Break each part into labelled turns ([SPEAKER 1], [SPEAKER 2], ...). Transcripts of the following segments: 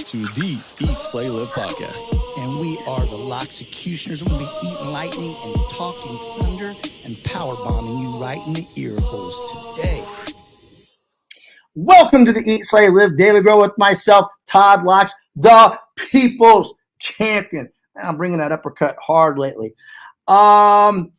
[SPEAKER 1] to the Eat, Slay, Live podcast.
[SPEAKER 2] And we are the Loxecutioners. We're going to be eating lightning and talking thunder and power bombing you right in the ear holes today. Welcome to the Eat, Slay, Live Daily Grow with myself, Todd Locks, the People's Champion. I'm bringing that uppercut hard lately. Welcome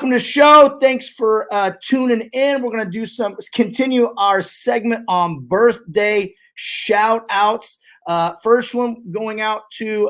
[SPEAKER 2] to the show. Thanks for tuning in. We're going to continue our segment on birthday shout outs. First one going out to,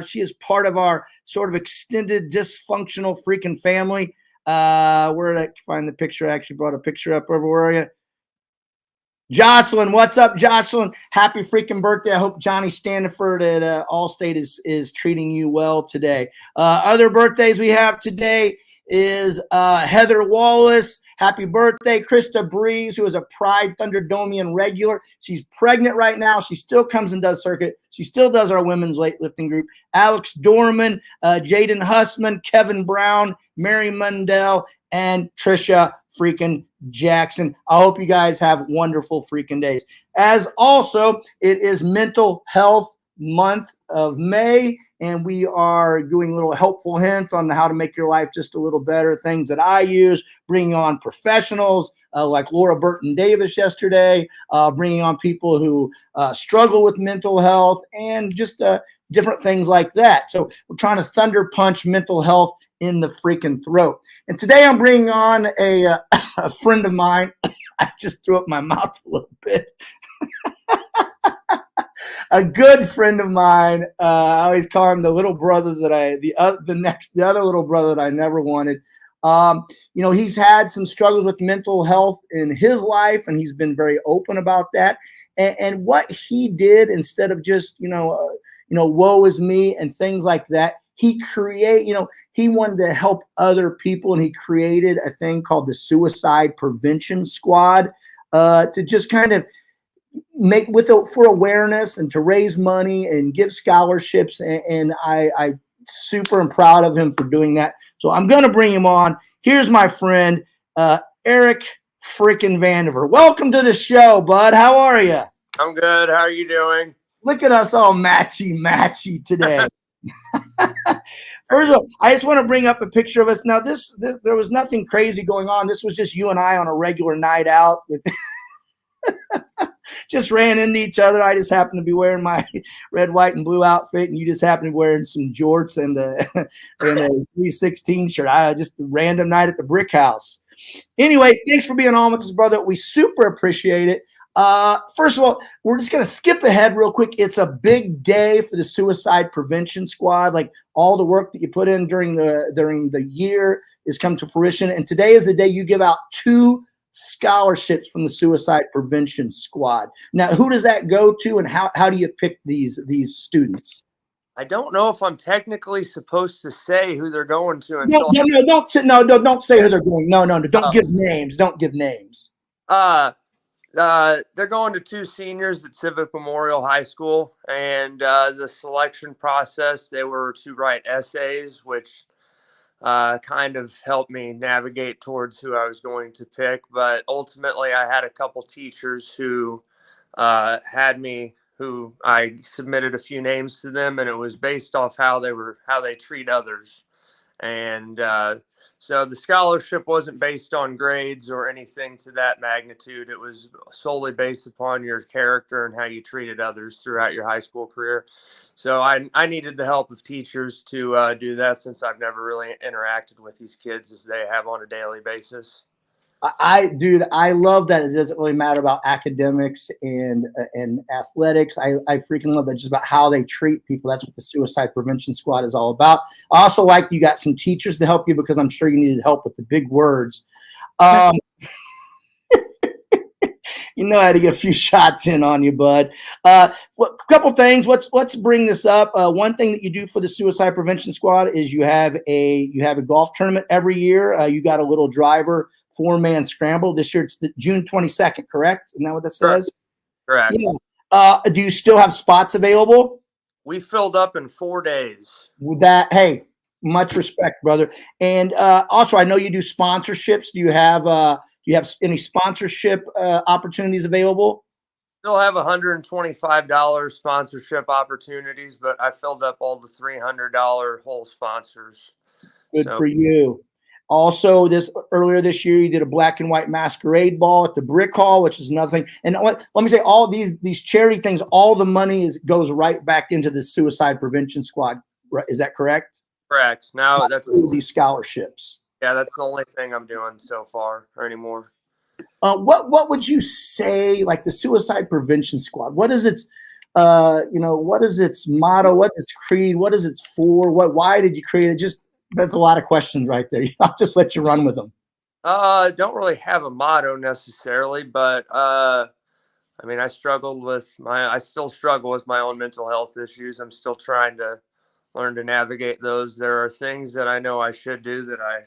[SPEAKER 2] she is part of our sort of extended dysfunctional freaking family. Where did I find the picture? I actually brought a picture up over. Where are you? Jocelyn, what's up, Jocelyn? Happy freaking birthday. I hope Johnny Standiford at Allstate is treating you well today. Other birthdays we have today is Heather Wallace. Happy birthday. Krista Breeze, who is a Pride Thunderdomian regular. She's pregnant right now. She still comes and does circuit. She still does our women's weightlifting group. Alex Dorman, Jaden Hussman, Kevin Brown, Mary Mundell, and Trisha freaking Jackson. I hope you guys have wonderful freaking days. As also, it is Mental Health Month of May, and we are doing little helpful hints on how to make your life just a little better, things that I use, bringing on professionals like Laura Burton Davis yesterday, bringing on people who struggle with mental health, and just different things like that. So we're trying to thunder punch mental health in the freaking throat. And today I'm bringing on a friend of mine. I just threw up my mouth a little bit. A good friend of mine. I always call him the little brother that the other little brother that I never wanted. He's had some struggles with mental health in his life, and he's been very open about that. And what he did, instead of just woe is me and things like that, he wanted to help other people, and he created a thing called the Suicide Prevention Squad to just kind of for awareness and to raise money and give scholarships. And I super am proud of him for doing that. So I'm going to bring him on. Here's my friend, Eric freaking Vandiver. Welcome to the show, bud. How are you?
[SPEAKER 3] I'm good. How are you doing?
[SPEAKER 2] Look at us all matchy today. First of all, I just want to bring up a picture of us. Now, there was nothing crazy going on. This was just you and I on a regular night out. Just ran into each other. I just happened to be wearing my red, white, and blue outfit, and you just happened to be wearing some jorts and a 316 shirt. Just a random night at the brick house. Anyway, thanks for being on with us, brother. We super appreciate it. First of all, we're just going to skip ahead real quick. It's a big day for the Suicide Prevention Squad. Like, all the work that you put in during the year is come to fruition. And today is the day you give out 2 scholarships from the Suicide Prevention Squad. Now, who does that go to, and how do you pick these students?
[SPEAKER 3] I don't know if I'm technically supposed to say who they're going to.
[SPEAKER 2] Don't say who they're going. No, don't give names. Don't give names.
[SPEAKER 3] They're going to 2 seniors at Civic Memorial High School, and the selection process, they were to write essays, which kind of helped me navigate towards who I was going to pick. But ultimately, I had a couple teachers who who I submitted a few names to them, and it was based off how they treat others. And so the scholarship wasn't based on grades or anything to that magnitude. It was solely based upon your character and how you treated others throughout your high school career. So I needed the help of teachers to do that, since I've never really interacted with these kids as they have on a daily basis.
[SPEAKER 2] I love that it doesn't really matter about academics and athletics. I freaking love that, just about how they treat people. That's what the Suicide Prevention Squad is all about. I also like you got some teachers to help you, because I'm sure you needed help with the big words. You know how to get a few shots in on you, bud. A couple things. Let's bring this up. One thing that you do for the Suicide Prevention Squad is you have a golf tournament every year. You got a little driver 4-man scramble. This year it's June 22nd, correct? Isn't that what that says?
[SPEAKER 3] Correct.
[SPEAKER 2] Yeah. Do you still have spots available?
[SPEAKER 3] We filled up in 4 days.
[SPEAKER 2] Hey, much respect, brother. And also, I know you do sponsorships. Do you have any sponsorship opportunities available?
[SPEAKER 3] still have $125 sponsorship opportunities, but I filled up all the $300 whole sponsors.
[SPEAKER 2] Good for you. Also, earlier this year, you did a black and white masquerade ball at the Brick Hall, which is nothing. And let me say, all these charity things, all the money goes right back into the suicide prevention squad. Right? Is that correct?
[SPEAKER 3] Correct. Now that's
[SPEAKER 2] these scholarships.
[SPEAKER 3] Yeah, that's the only thing I'm doing so far or anymore.
[SPEAKER 2] What would you say, like the suicide prevention squad? What is its what is its motto? What's its creed? What is it for? Why did you create it? Just that's a lot of questions right there. I'll just let you run with them.
[SPEAKER 3] Don't really have a motto necessarily, but I mean, I still struggle with my own mental health issues. I'm still trying to learn to navigate those. There are things that I know I should do that I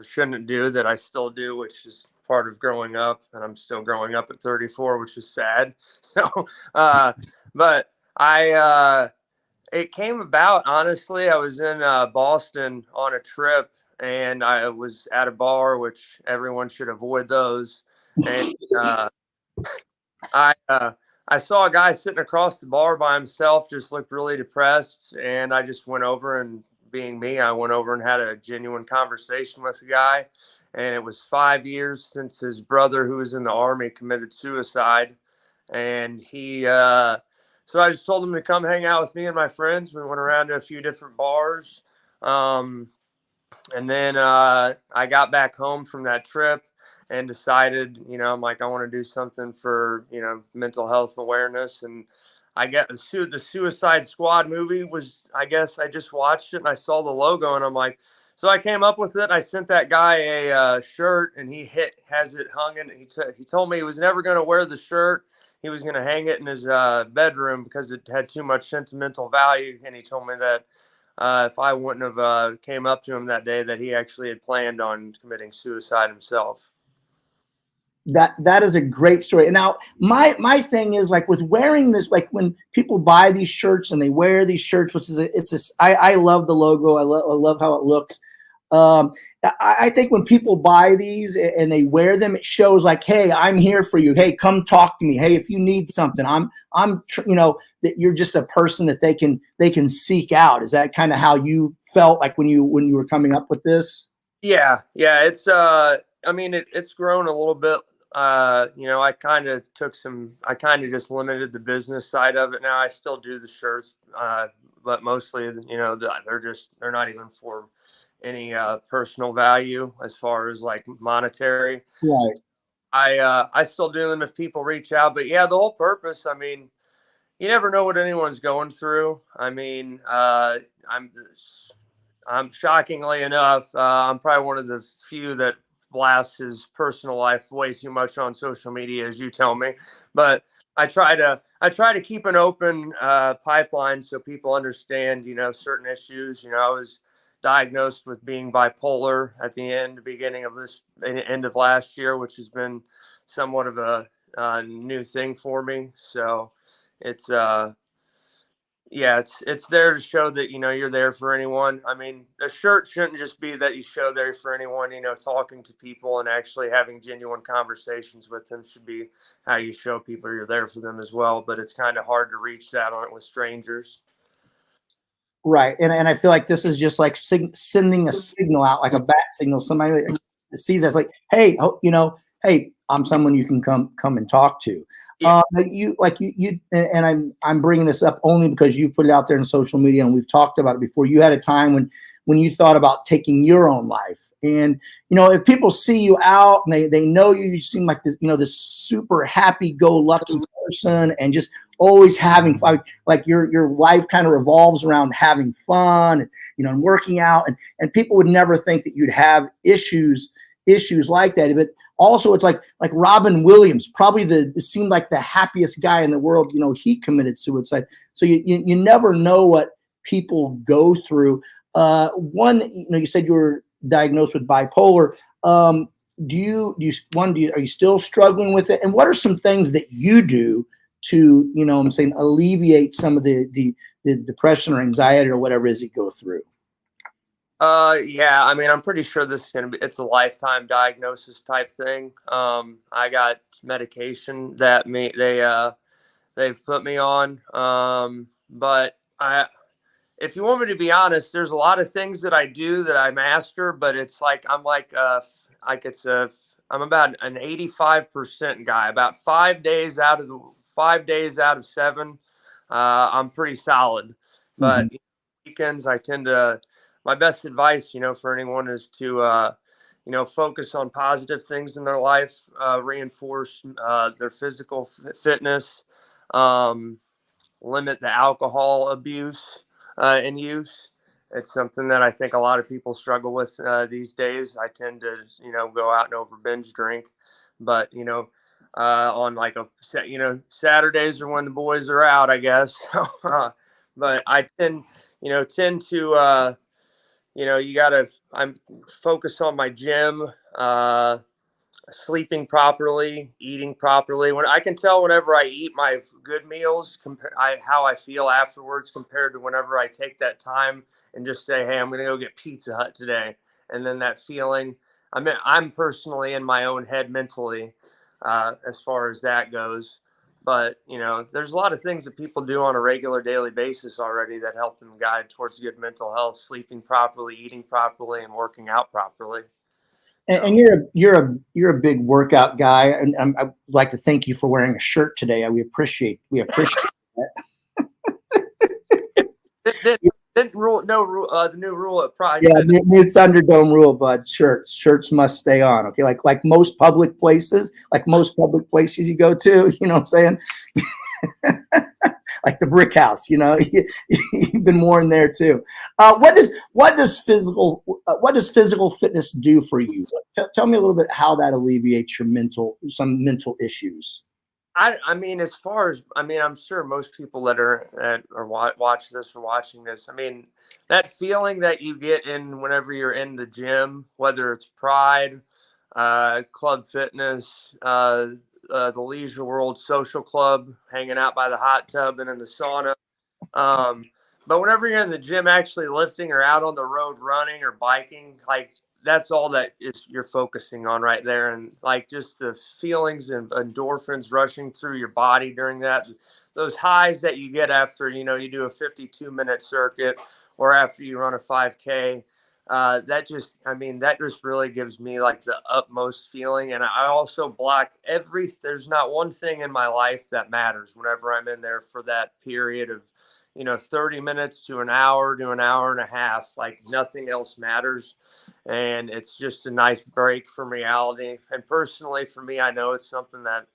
[SPEAKER 3] shouldn't do that I still do, which is part of growing up, and I'm still growing up at 34, which is sad. So, but it came about, honestly. I was in Boston on a trip, and I was at a bar, which everyone should avoid those. And I saw a guy sitting across the bar by himself, just looked really depressed. And I just went over, and being me, I went over and had a genuine conversation with the guy. And it was 5 years since his brother, who was in the Army, committed suicide. And so I just told him to come hang out with me and my friends. We went around to a few different bars. And then I got back home from that trip and decided, I'm like, I want to do something for, mental health awareness. And I got the Suicide Squad movie I guess I just watched it and I saw the logo and I'm like, so I came up with it. I sent that guy a shirt and he has it hung in. He told me he was never going to wear the shirt. He was going to hang it in his bedroom because it had too much sentimental value. And he told me that if I wouldn't have came up to him that day, that he actually had planned on committing suicide himself.
[SPEAKER 2] That is a great story. And now my thing is, like, with wearing this, like when people buy these shirts and they wear these shirts, which is I love the logo. I love how it looks. I think when people buy these and they wear them, it shows like, hey, I'm here for you. Hey, come talk to me. Hey, if you need something, I'm that you're just a person that they can seek out. Is that kind of how you felt like when you were coming up with this?
[SPEAKER 3] Yeah. It's I mean, it's grown a little bit. I kind of just limited the business side of it. Now I still do the shirts, but mostly, they're not even for any personal value as far as like monetary.
[SPEAKER 2] Right.
[SPEAKER 3] I still do them if people reach out, but yeah, the whole purpose, I mean, you never know what anyone's going through. I mean, I'm shockingly enough, I'm probably one of the few that blasts his personal life way too much on social media, as you tell me, but I try to keep an open pipeline so people understand, certain issues. I was diagnosed with being bipolar at the beginning of end of last year, which has been somewhat of a new thing for me. So it's it's there to show that, you're there for anyone. I mean, a shirt shouldn't just be that you show there for anyone, talking to people and actually having genuine conversations with them should be how you show people you're there for them as well. But it's kind of hard to reach that on it with strangers.
[SPEAKER 2] Right. And I feel like this is just like sending a signal out, like a bat signal. Somebody sees that's like, hey, hey, I'm someone you can come and talk to. Yeah. And I'm bringing this up only because you put it out there in social media and we've talked about it before. You had a time when you thought about taking your own life. And, if people see you out and they know you seem like this, this super happy-go-lucky person and just always having fun. Like your life kind of revolves around having fun and, and working out. And people would never think that you'd have issues like that. But also it's like Robin Williams, probably it seemed like the happiest guy in the world. He committed suicide. So you never know what people go through. You said you were diagnosed with bipolar. Are you still struggling with it? And what are some things that you do to, alleviate some of the depression or anxiety or whatever it is you go through?
[SPEAKER 3] Yeah, I mean, I'm pretty sure this is it's a lifetime diagnosis type thing. I got medication that they've put me on. But if you want me to be honest, there's a lot of things that I do that I master, but it's like I'm about an 85% guy. About 5 days out of 7, I'm pretty solid.
[SPEAKER 2] Mm-hmm.
[SPEAKER 3] But weekends, I tend to. My best advice, for anyone is to, focus on positive things in their life, reinforce their physical fitness, um, limit the alcohol abuse and use. It's something that I think a lot of people struggle with these days. I tend to, go out and over binge drink, but on like Saturdays are when the boys are out, I guess. But I tend to, I'm focus on my gym. Sleeping properly, eating properly. When I can tell whenever I eat my good meals, how I feel afterwards compared to whenever I take that time and just say, "Hey, I'm going to go get Pizza Hut today," and then that feeling. I'm personally in my own head mentally, as far as that goes. But there's a lot of things that people do on a regular daily basis already that help them guide towards good mental health: sleeping properly, eating properly, and working out properly.
[SPEAKER 2] And you're a big workout guy, and I'd like to thank you for wearing a shirt today. We appreciate that.
[SPEAKER 3] Didn't rule no rule the new rule at Pride.
[SPEAKER 2] Yeah, new Thunderdome rule, bud. Shirts must stay on. Okay, like most public places, you go to, you know what I'm saying? Like the Brick House, you've been worn there too. What does physical fitness do for you? Tell me a little bit how that alleviates some mental issues.
[SPEAKER 3] I mean, as far as I'm sure most people that watch this or watching this. I mean, that feeling that you get whenever you're in the gym, whether it's Pride, Club Fitness, the Leisure World Social Club, hanging out by the hot tub and in the sauna. But whenever you're in the gym actually lifting or out on the road running or biking, like that's all that is you're focusing on right there. And like just the feelings and endorphins rushing through your body during those highs that you get after, you do a 52-minute circuit or after you run a 5K. That just really gives me like the utmost feeling. And I also block there's not one thing in my life that matters whenever I'm in there for that period of 30 minutes to an hour and a half. Like nothing else matters. And it's just a nice break from reality. And personally, for me, I know it's something that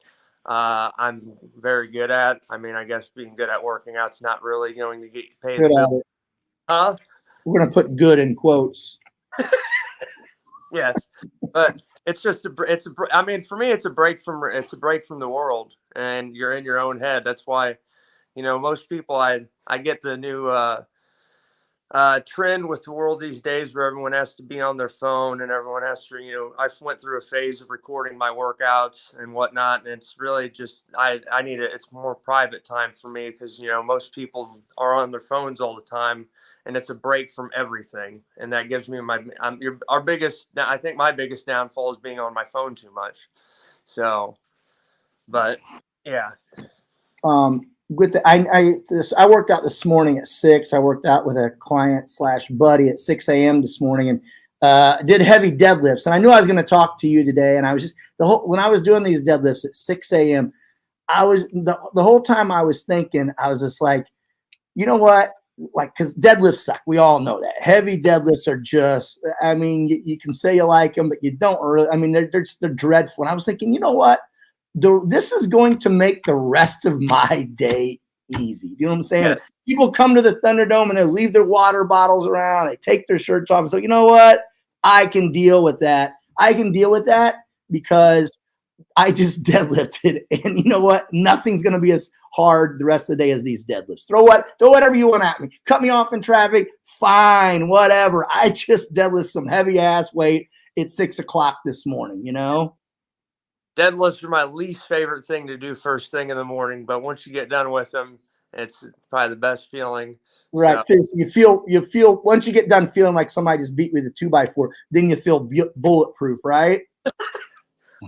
[SPEAKER 3] I'm very good at. I mean, I guess being good at working out's not really going to get you paid.
[SPEAKER 2] Good at it.
[SPEAKER 3] Huh?
[SPEAKER 2] We're going to put good in quotes.
[SPEAKER 3] Yes. But it's just for me, it's a break from the world, and you're in your own head. That's why, most people, I get the new trend with the world these days where everyone has to be on their phone and everyone has to, I went through a phase of recording my workouts and whatnot. And it's really just, I need it's more private time for me because, most people are on their phones all the time and it's a break from everything. And that gives me I think my biggest downfall is being on my phone too much. So, but yeah.
[SPEAKER 2] I worked out this morning at 6. I worked out with a client / buddy at 6 a.m. this morning and did heavy deadlifts. And I knew I was going to talk to you today. And I was just when I was doing these deadlifts at 6 a.m., I was the whole time I was thinking, I was just like, you know what? Like, because deadlifts suck. We all know that. Heavy deadlifts are just, I mean, you can say you like them, but you don't really. I mean, they're dreadful. And I was thinking, you know what? This is going to make the rest of my day easy. You know what I'm saying? Yeah. People come to the Thunderdome and they leave their water bottles around. They take their shirts off. So you know what? I can deal with that. I can deal with that because I just deadlifted. And you know what? Nothing's going to be as hard the rest of the day as these deadlifts. Throw whatever you want at me. Cut me off in traffic. Fine, whatever. I just deadlift some heavy ass weight at 6 o'clock this morning,
[SPEAKER 3] Deadlifts are my least favorite thing to do first thing in the morning, but once you get done with them, It's probably the best feeling.
[SPEAKER 2] Right.
[SPEAKER 3] So,
[SPEAKER 2] Seriously, you feel once you get done feeling like somebody just beat you with a 2x4, then you feel bulletproof, right?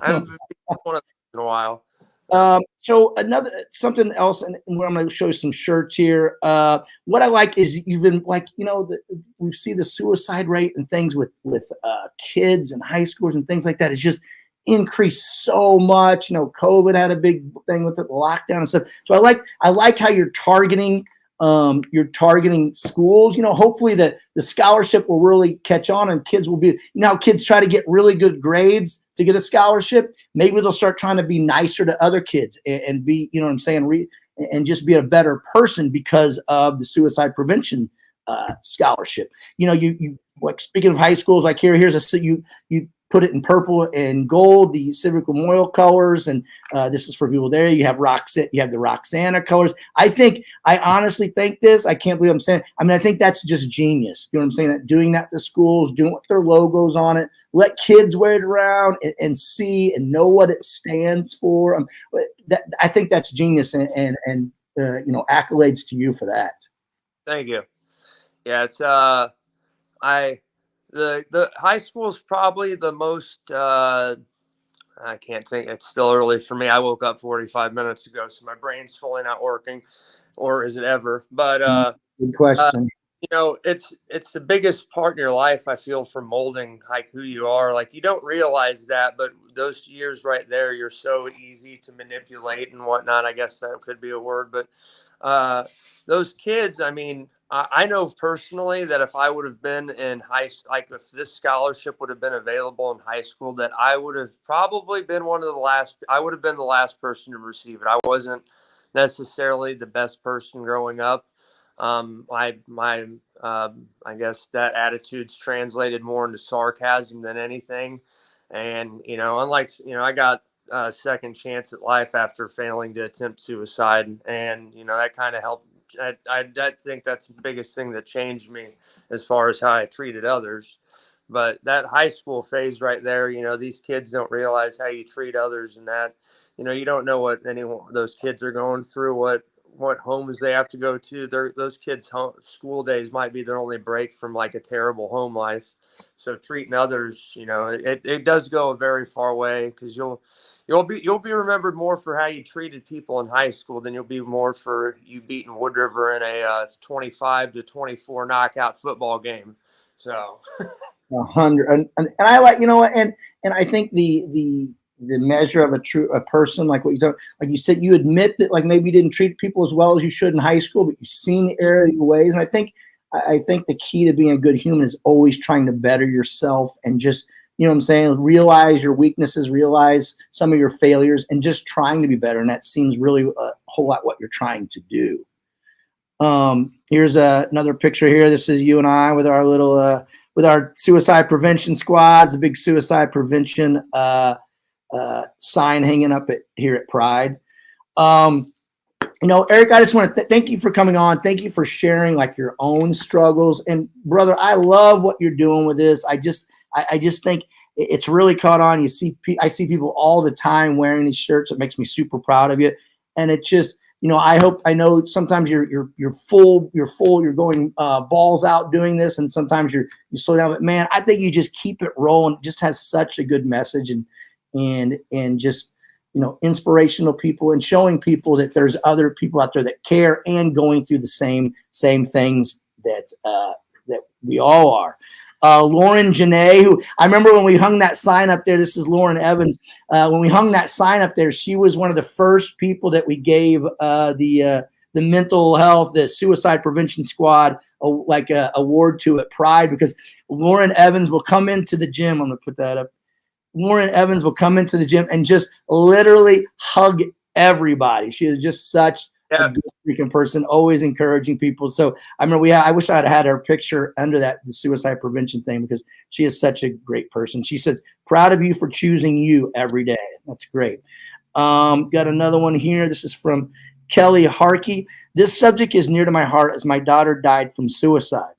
[SPEAKER 3] I haven't been one of those in a while.
[SPEAKER 2] So something else, and I'm going to show you some shirts here. What I like is you've been like, we see the suicide rate and things with kids and high schoolers and things like that. It's just increased so much. COVID had a big thing with it, lockdown and stuff. So I like how you're targeting schools. Hopefully the scholarship will really catch on, and kids will be, kids try to get really good grades to get a scholarship. Maybe they'll start trying to be nicer to other kids and be, and just be a better person because of the suicide prevention scholarship. You like, speaking of high schools, like here's you put it in purple and gold, the civic memorial colors, and this is for people there. You have the Roxana colors. I honestly think this. I can't believe I'm saying. I think that's just genius. You know what I'm saying? That doing that to schools, doing what their logos on it, let kids wear it around and see and know what it stands for. I think that's genius, and accolades to you for that.
[SPEAKER 3] Thank you. Yeah, it's the high school is probably the most. I can't think. It's still early for me. I woke up 45 minutes ago, so my brain's fully not working, or is it ever? But
[SPEAKER 2] good question.
[SPEAKER 3] It's the biggest part in your life, I feel, for molding like who you are. Like, you don't realize that, but those years right there, you're so easy to manipulate and whatnot. I guess that could be a word, but those kids, I know personally that if I would have been in like if this scholarship would have been available in high school, that I would have probably been I would have been the last person to receive it. I wasn't necessarily the best person growing up. I guess that attitude's translated more into sarcasm than anything. And, unlike, I got a second chance at life after failing to attempt suicide. And, that kind of helped. I think that's the biggest thing that changed me as far as how I treated others. But that high school phase right there, these kids don't realize how you treat others, and that, you don't know what those kids are going through, what homes they have to go to. Those kids' school days might be their only break from like a terrible home life. So treating others, it does go a very far way, because you'll be remembered more for how you treated people in high school than you'll be more for you beating Wood River in a 25-24 knockout football game. So
[SPEAKER 2] 100, and I like, and I think the measure of a person, like what you talk, like you said, you admit that like maybe you didn't treat people as well as you should in high school, but you've seen the error of your ways. And I think the key to being a good human is always trying to better yourself, and just, realize your weaknesses, realize some of your failures, and just trying to be better. And that seems really a whole lot what you're trying to do. Here's another picture here. This is you and I with our little with our suicide prevention squads, a big suicide prevention sign hanging up here at Pride. Eric, I just want to thank you for coming on. Thank you for sharing like your own struggles. And brother, I love what you're doing with this. I just think it's really caught on. I see people all the time wearing these shirts. It makes me super proud of you. And it just, I know sometimes you're full, you're going balls out doing this, and sometimes you slow down. But man, I think you just keep it rolling. It just has such a good message, and just, inspirational people, and showing people that there's other people out there that care and going through the same things that we all are. Lauren Janae, who I remember when we hung that sign up there, this is Lauren Evans. When we hung that sign up there, she was one of the first people that we gave the mental health, the suicide prevention squad, award to at Pride, because Lauren Evans will come into the gym. I'm going to put that up. Lauren Evans will come into the gym and just literally hug everybody. She is just such a good freaking person, always encouraging people. So I remember I wish I had her picture under the suicide prevention thing, because she is such a great person. She says, proud of you for choosing you every day. That's great. Got another one here. This is from Kelly Harkey. This subject is near to my heart as my daughter died from suicide.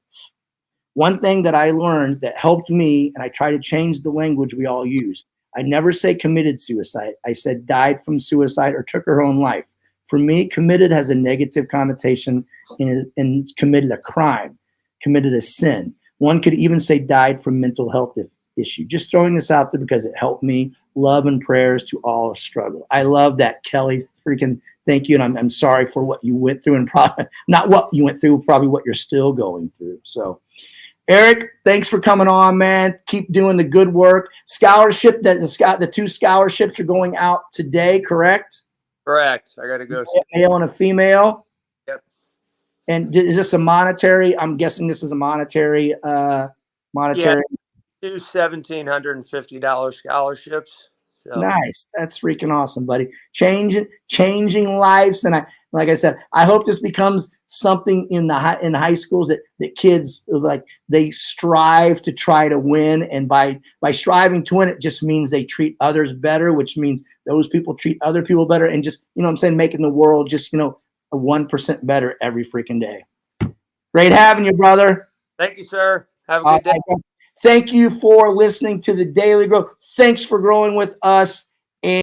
[SPEAKER 2] One thing that I learned that helped me, and I try to change the language we all use, I never say committed suicide. I said died from suicide or took her own life. For me, committed has a negative connotation and committed a crime, committed a sin. One could even say died from mental health issue. Just throwing this out there because it helped me. Love and prayers to all struggle. I love that, Kelly. Freaking thank you. And I'm sorry for what you went through, and probably not what you went through, probably what you're still going through. So, Eric, thanks for coming on, man. Keep doing the good work. Scholarship, the 2 scholarships are going out today, correct?
[SPEAKER 3] Correct. I got to go.
[SPEAKER 2] A male and a female.
[SPEAKER 3] Yep.
[SPEAKER 2] And is this a monetary? I'm guessing this is a monetary.
[SPEAKER 3] Yeah, 2 $1,750 scholarships. So.
[SPEAKER 2] Nice. That's freaking awesome, buddy. Changing lives. And like I said, I hope this becomes something in high schools that kids, like, they strive to try to win. And by striving to win, it just means they treat others better, which means those people treat other people better. And just, you know what I'm saying, making the world just, a 1% better every freaking day. Great having you, brother.
[SPEAKER 3] Thank you, sir. Have a good day.
[SPEAKER 2] Thank you for listening to the Daily Grow. Thanks for growing with us.